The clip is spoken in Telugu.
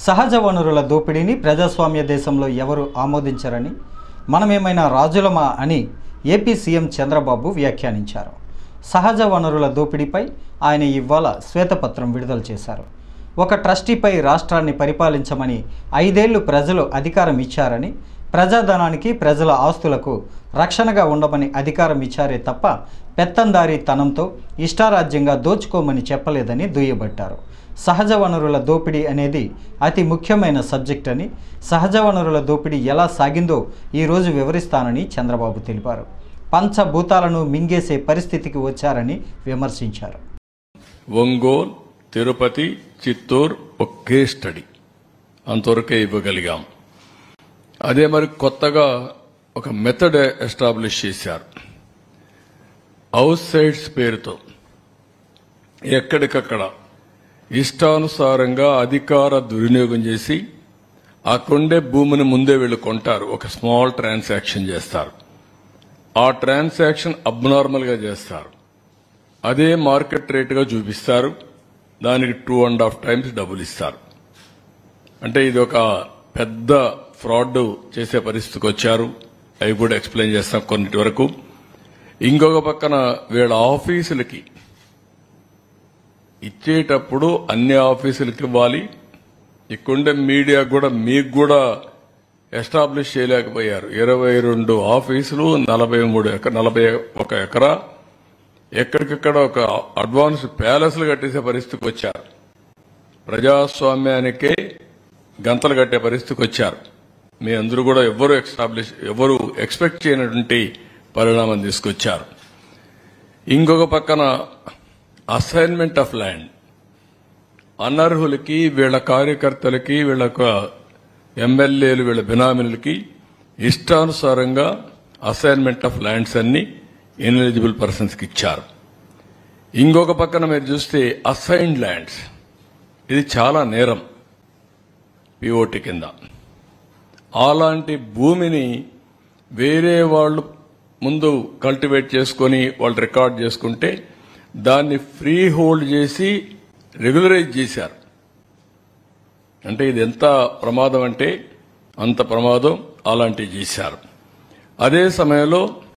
సహజ వనరుల దోపిడీని ప్రజాస్వామ్య దేశంలో ఎవరు ఆమోదించరని, మనమేమైనా రాజులమా అని ఏపీ సీఎం చంద్రబాబు వ్యాఖ్యానించారు. సహజ వనరుల దోపిడీపై ఆయన ఇవాళ శ్వేతపత్రం విడుదల చేశారు. ఒక ట్రస్టీపై రాష్ట్రాన్ని పరిపాలించమని 5 ఏళ్లు ప్రజలు అధికారం ఇచ్చారని, ప్రజాధనానికి ప్రజల ఆస్తులకు రక్షణగా ఉండమని అధికారం ఇచ్చారే తప్ప పెత్తందారీతనంతో ఇష్టారాజ్యంగా దోచుకోమని చెప్పలేదని దుయ్యబట్టారు. సహజ వనరుల దోపిడీ అనేది అతి ముఖ్యమైన సబ్జెక్ట్ అని, సహజ వనరుల దోపిడీ ఎలా సాగిందో ఈరోజు వివరిస్తానని చంద్రబాబు తెలిపారు. పంచభూతాలను మింగేసే పరిస్థితికి వచ్చారని విమర్శించారు. ఒంగోలు, తిరుపతి, చిత్తూరు ఒక కేస్ స్టడీ అంతవరకే ఇవ్వగలిగాం. అదే మరి కొత్తగా ఒక మెథడ్ ఎస్టాబ్లిష్ చేశారు. హౌస్ సైట్స్ పేరుతో ఎక్కడికక్కడ ఇష్టానుసారంగా అధికార దుర్వినియోగం చేసి ఆ కొండే భూమిని ముందే వీళ్ళు కొంటారు. ఒక స్మాల్ ట్రాన్సాక్షన్ చేస్తారు. ఆ ట్రాన్సాక్షన్ అబ్నార్మల్ గా చేస్తారు. అదే మార్కెట్ రేటుగా చూపిస్తారు. దానికి 2.5 times డబ్బులు ఇస్తారు. అంటే ఇది ఒక పెద్ద ఫ్రాడ్ చేసే పరిస్థితికి వచ్చారు. అవి కూడా ఎక్స్ప్లెయిన్ చేస్తాం కొన్నిటి వరకు. ఇంకొక పక్కన వీళ్ళ ఆఫీసులకి ఇచ్చేటప్పుడు అన్ని ఆఫీసులకి ఇవ్వాలి. ఇక్కడుండే మీడియా కూడా మీకు కూడా ఎస్టాబ్లిష్ చేయలేకపోయారు. 22 ఆఫీసులు, 41 ఎకరా, ఎక్కడికక్కడ ఒక అడ్వాన్స్ ప్యాలెస్లు కట్టేసే పరిస్థితికి వచ్చారు. ప్రజాస్వామ్యానికే గంతలు కట్టే పరిస్థితికి వచ్చారు. మీ అందరూ కూడా ఎవరు ఎక్స్పెక్ట్ చేయనటువంటి పరిణామం తీసుకొచ్చారు. ఇంకొక పక్కన అసైన్మెంట్ ఆఫ్ ల్యాండ్, అనర్హులకి, వీళ్ళ కార్యకర్తలకి, వీళ్ళ ఎమ్మెల్యేలు, వీళ్ళ బినామీలకి ఇష్టానుసారంగా అసైన్మెంట్ ఆఫ్ ల్యాండ్స్ అన్ని ఇన్ఎలిజిబుల్ పర్సన్స్ కి ఇచ్చారు. ఇంకొక పక్కన మీరు చూస్తే అసైన్డ్ ల్యాండ్స్, ఇది చాలా నేరం పిఓటి కింద. అలాంటి భూమిని వేరే వాళ్ళు ముందు కల్టివేట్ చేసుకుని వాళ్ళు రికార్డ్ చేసుకుంటే దాన్ని ఫ్రీ హోల్డ్ చేసి రెగ్యులరైజ్ చేశారు. అంటే ఇది ఎంత ప్రమాదం అంటే అంత ప్రమాదం. అలాంటివి చేశారు. అదే సమయంలో